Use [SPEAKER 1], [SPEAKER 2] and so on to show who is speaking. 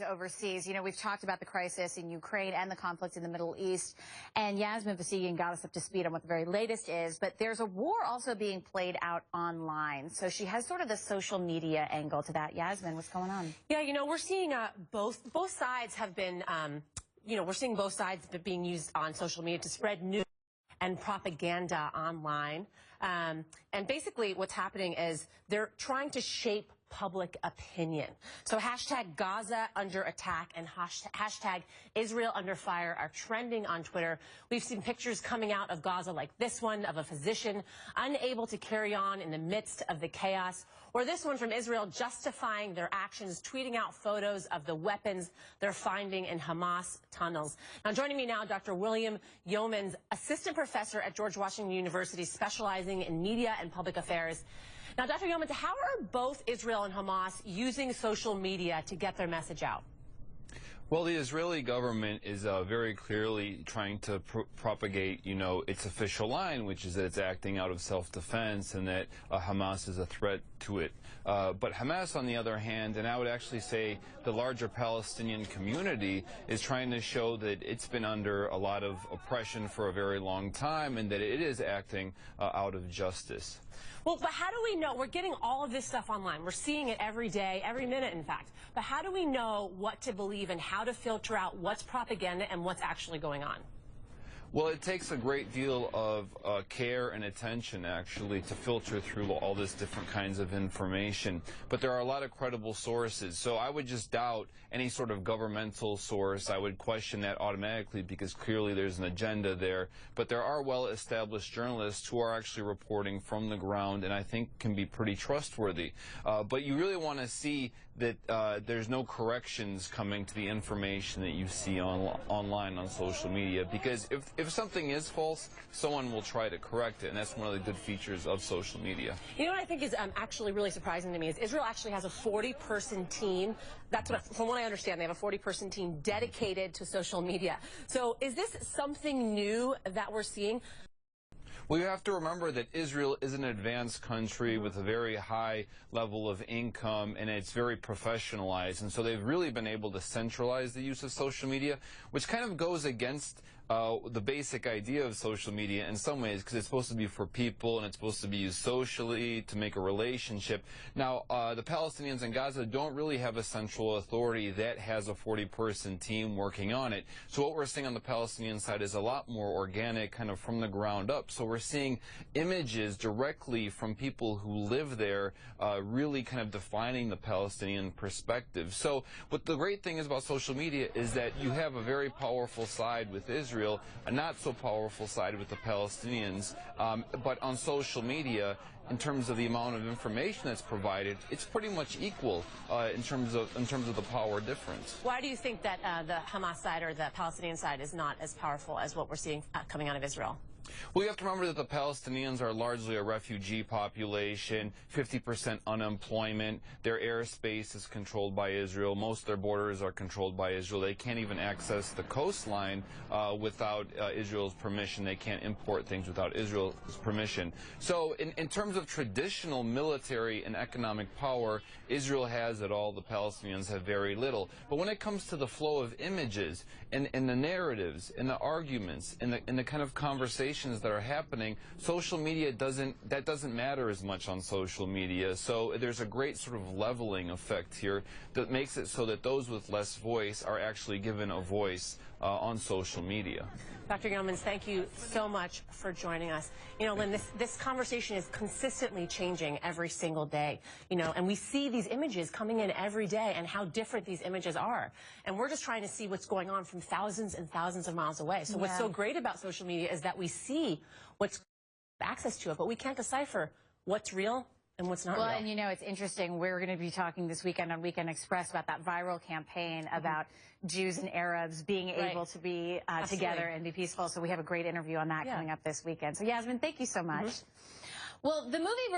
[SPEAKER 1] Overseas. You know, we've talked about the crisis in Ukraine and the conflict in the Middle East, and Yasmin Vasseghian got us up to speed on what the very latest is, but there's a war also being played out online. So she has sort of the social media angle to that. Yasmin, what's going on?
[SPEAKER 2] Yeah, you know, we're seeing both sides have been, we're seeing both sides being used on social media to spread news and propaganda online. And basically what's happening is they're trying to shape public opinion. So hashtag Gaza under attack and hashtag Israel under fire are trending on Twitter. We've seen pictures coming out of Gaza like this one of a physician unable to carry on in the midst of the chaos, or this one from Israel justifying their actions, tweeting out photos of the weapons they're finding in Hamas tunnels. Now joining me now, Dr. William Yeomans, assistant professor at George Washington University specializing in media and public affairs. Now, Dr. Yeomans, how are both Israel and Hamas using social media to get their message out?
[SPEAKER 3] Well, the Israeli government is very clearly trying to propagate, its official line, which is that it's acting out of self-defense and that Hamas is a threat to it. But Hamas, on the other hand, and I would actually say the larger Palestinian community, is trying to show that it's been under a lot of oppression for a very long time and that it is acting out of justice.
[SPEAKER 2] Well, but how do we know? We're getting all of this stuff online. We're seeing it every day, every minute, in fact. But how do we know what to believe and how to filter out what's propaganda and what's actually going on?
[SPEAKER 3] Well, it takes a great deal of care and attention, actually, to filter through all this different kinds of information. But there are a lot of credible sources. So I would just doubt any sort of governmental source. I would question that automatically because clearly there's an agenda there. But there are well-established journalists who are actually reporting from the ground and I think can be pretty trustworthy. But you really want to see that there's no corrections coming to the information that you see online on social media, because if something is false, someone will try to correct it, and that's one of the good features of social media.
[SPEAKER 2] You know what I think is actually really surprising to me is Israel actually has a 40-person team. That's what, from what I understand, they have a 40-person team dedicated to social media. So is this something new that we're seeing?
[SPEAKER 3] Well, you have to remember that Israel is an advanced country with a very high level of income, and it's very professionalized. And so they've really been able to centralize the use of social media, which kind of goes against the basic idea of social media in some ways, because it's supposed to be for people and it's supposed to be used socially to make a relationship. Now, the Palestinians in Gaza don't really have a central authority that has a 40-person team working on it. So what we're seeing on the Palestinian side is a lot more organic, kind of from the ground up. So we're seeing images directly from people who live there, really kind of defining the Palestinian perspective. So what the great thing is about social media is that you have a very powerful side with Israel, a not so powerful side with the Palestinians, but on social media, in terms of the amount of information that's provided, it's pretty much equal in terms of the power difference.
[SPEAKER 2] Why do you think that the Hamas side or the Palestinian side is not as powerful as what we're seeing coming out of Israel?
[SPEAKER 3] Well, you have to remember that the Palestinians are largely a refugee population, 50% unemployment. Their airspace is controlled by Israel. Most of their borders are controlled by Israel. They can't even access the coastline without Israel's permission. They can't import things without Israel's permission. So in terms of traditional military and economic power, Israel has it all. The Palestinians have very little. But when it comes to the flow of images and the narratives and the arguments and the kind of conversations that are happening, social media doesn't matter as much on social media. So there's a great sort of leveling effect here that makes it so that those with less voice are actually given a voice on social media.
[SPEAKER 2] Dr. Yeomans, thank you so much for joining us. You know, Lynn, this conversation is consistently changing every single day, and we see these images coming in every day and how different these images are. And we're just trying to see what's going on from thousands and thousands of miles away. So what's so great about social media is that we see what's access to it, but we can't decipher what's real and what's not real.
[SPEAKER 1] And it's interesting. We're going to be talking this weekend on Weekend Express about that viral campaign about Jews and Arabs being able to be together and be peaceful. So we have a great interview on that coming up this weekend. So Yasmin, thank you so much. Well, the movie